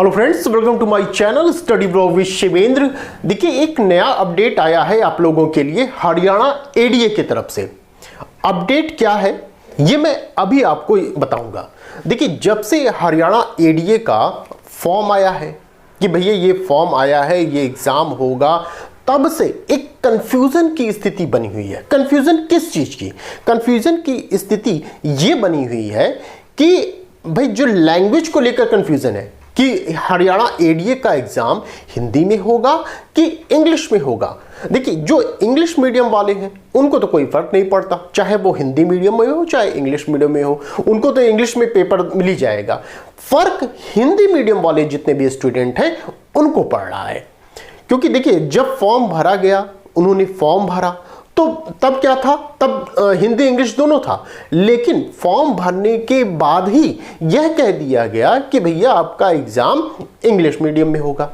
Hello friends, welcome to my channel study bro with Shivendra. देखिए, एक नया अपडेट आया है आप लोगों के लिए हरियाणा एडीए की तरफ से। अपडेट क्या है ये मैं अभी आपको बताऊंगा। देखिए, जब से हरियाणा एडीए का फॉर्म आया है कि भैया ये फॉर्म आया है, ये एग्जाम होगा, तब से एक कंफ्यूजन की स्थिति बनी हुई है। कंफ्यूजन किस चीज की? कंफ्यूजन की स्थिति ये बनी हुई है कि भाई जो लैंग्वेज को लेकर कंफ्यूजन है कि हरियाणा एडीए का एग्जाम हिंदी में होगा कि इंग्लिश में होगा। देखिए, जो इंग्लिश मीडियम वाले हैं उनको तो कोई फर्क नहीं पड़ता, चाहे वो हिंदी मीडियम में हो चाहे इंग्लिश मीडियम में हो, उनको तो इंग्लिश में पेपर मिल ही जाएगा। फर्क हिंदी मीडियम वाले जितने भी स्टूडेंट हैं उनको पड़ रहा है। क्योंकि देखिए, जब फॉर्म भरा गया, उन्होंने फॉर्म भरा तो तब क्या था, तब हिंदी इंग्लिश दोनों था, लेकिन फॉर्म भरने के बाद ही यह कह दिया गया कि भैया आपका एग्जाम इंग्लिश मीडियम में होगा।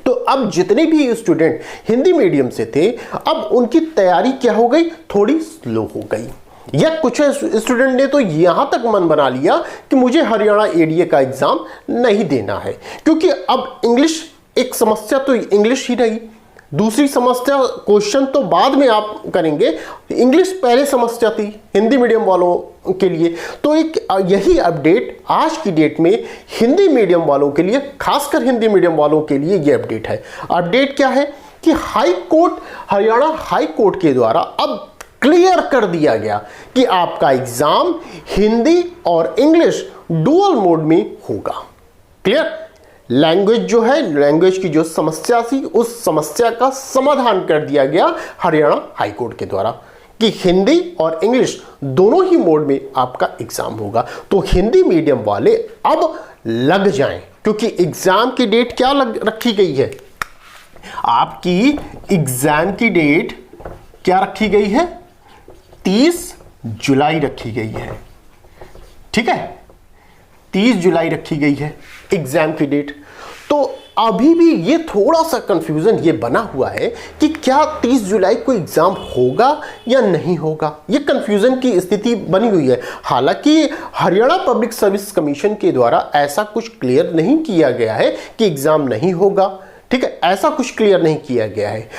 तो अब जितने भी स्टूडेंट हिंदी मीडियम से थे, अब उनकी तैयारी क्या हो गई, थोड़ी स्लो हो गई। या कुछ स्टूडेंट ने तो यहां तक मन बना लिया कि मुझे हरियाणा एडीए का एग्जाम नहीं देना है, क्योंकि अब इंग्लिश एक समस्या तो इंग्लिश ही रही, दूसरी समस्या क्वेश्चन तो बाद में आप करेंगे, इंग्लिश पहले समस्या थी हिंदी मीडियम वालों के लिए। तो एक यही अपडेट आज की डेट में हिंदी मीडियम वालों के लिए, खासकर हिंदी मीडियम वालों के लिए ये अपडेट है। अपडेट क्या है कि high court, Haryana high court के द्वारा अब क्लियर कर दिया गया कि आपका एग्जाम हिंदी और इंग्लिश डुअल मोड में होगा। क्लियर? लैंग्वेज जो है, लैंग्वेज की जो समस्या थी, उस समस्या का समाधान कर दिया गया हरियाणा हाई कोर्ट के द्वारा कि हिंदी और इंग्लिश दोनों ही मोड में आपका एग्जाम होगा। तो हिंदी मीडियम वाले अब लग जाएं, क्योंकि एग्जाम की डेट क्या रखी गई है, आपकी एग्जाम की डेट क्या रखी गई है, 30 जुलाई रखी गई है। ठीक है, 30 जुलाई रखी गई है एग्जाम की डेट। तो अभी भी ये थोड़ा सा कंफ्यूजन ये बना हुआ है कि क्या 30 जुलाई को एग्जाम होगा या नहीं होगा। ये कंफ्यूजन की स्थिति बनी हुई है। हालांकि हरियाणा पब्लिक सर्विस कमीशन के द्वारा ऐसा कुछ क्लियर नहीं किया गया है कि एग्जाम नहीं होगा। ठीक है, ऐसा कुछ क्लियर नहीं किया गया है।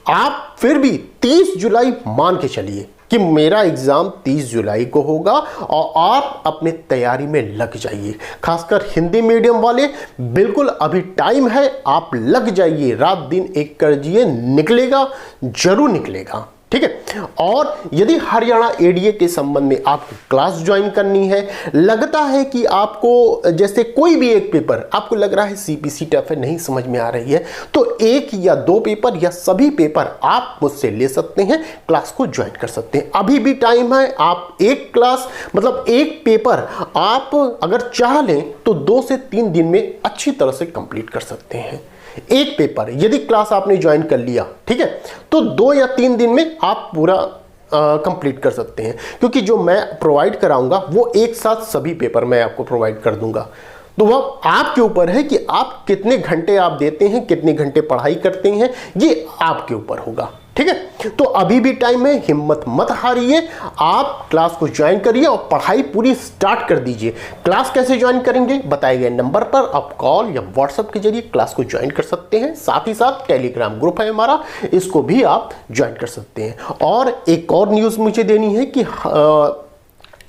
आप फिर भी 30 जुलाई मान के चलिए कि मेरा एग्जाम 30 जुलाई को होगा और आप अपने तैयारी में लग जाइए। खासकर हिंदी मीडियम वाले, बिल्कुल अभी टाइम है, आप लग जाइए, रात दिन एक कर दिए, निकलेगा, जरूर निकलेगा। ठीक है। और यदि हरियाणा एडीए के संबंध में आपको क्लास ज्वाइन करनी है, लगता है कि आपको जैसे कोई भी एक पेपर आपको लग रहा है सीपीसी टफ है, नहीं समझ में आ रही है, तो एक या दो पेपर या सभी पेपर आप मुझसे ले सकते हैं, क्लास को ज्वाइन कर सकते हैं। अभी भी टाइम है। आप एक क्लास मतलब एक पेपर आप अगर चाह लें तो 2 से 3 दिन में अच्छी तरह से कंप्लीट कर सकते हैं। एक पेपर यदि क्लास आपने ज्वाइन कर लिया, ठीक है, तो 2 या 3 दिन में आप पूरा कंप्लीट कर सकते हैं, क्योंकि जो मैं प्रोवाइड कराऊंगा वो एक साथ सभी पेपर मैं आपको प्रोवाइड कर दूंगा। तो वह आपके ऊपर है कि आप कितने घंटे आप देते हैं, कितने घंटे पढ़ाई करते हैं, ये आपके ऊपर होगा। ठीक है, तो अभी भी टाइम है, हिम्मत मत हारिए, आप क्लास को ज्वाइन करिए और पढ़ाई पूरी स्टार्ट कर दीजिए। क्लास कैसे ज्वाइन करेंगे, बताए गए नंबर पर आप कॉल या व्हाट्सएप के जरिए क्लास को ज्वाइन कर सकते हैं। साथ ही साथ टेलीग्राम ग्रुप है हमारा, इसको भी आप ज्वाइन कर सकते हैं। और एक और न्यूज़ मुझे देनी है कि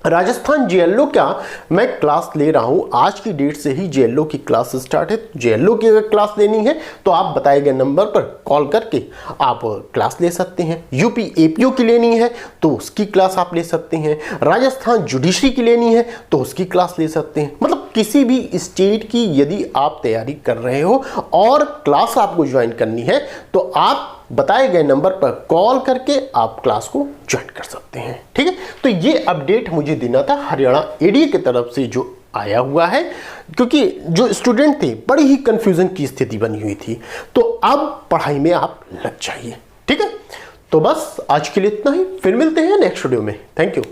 राजस्थान जेएलओ का मैं क्लास ले रहा हूं। आज की डेट से ही जेएलओ की क्लास स्टार्ट है। जेएलओ की अगर क्लास लेनी है तो आप बताए गए नंबर पर कॉल करके आप क्लास ले सकते हैं। यूपी एपीओ की लेनी है तो उसकी क्लास आप ले सकते हैं। राजस्थान जुडिशरी की लेनी है तो उसकी क्लास ले सकते हैं। मतलब किसी भी स्टेट की यदि आप तैयारी कर रहे हो और क्लास आपको ज्वाइन करनी है तो आप बताए गए नंबर पर कॉल करके आप क्लास को ज्वाइन कर सकते हैं। ठीक है, तो ये अपडेट मुझे देना था हरियाणा एडीए की तरफ से जो आया हुआ है, क्योंकि जो स्टूडेंट थे बड़ी ही कंफ्यूजन की स्थिति बनी हुई थी। तो अब पढ़ाई में आप लग जाइए। ठीक है, तो बस आज के लिए इतना ही, फिर मिलते हैं नेक्स्ट वीडियो में। Thank you.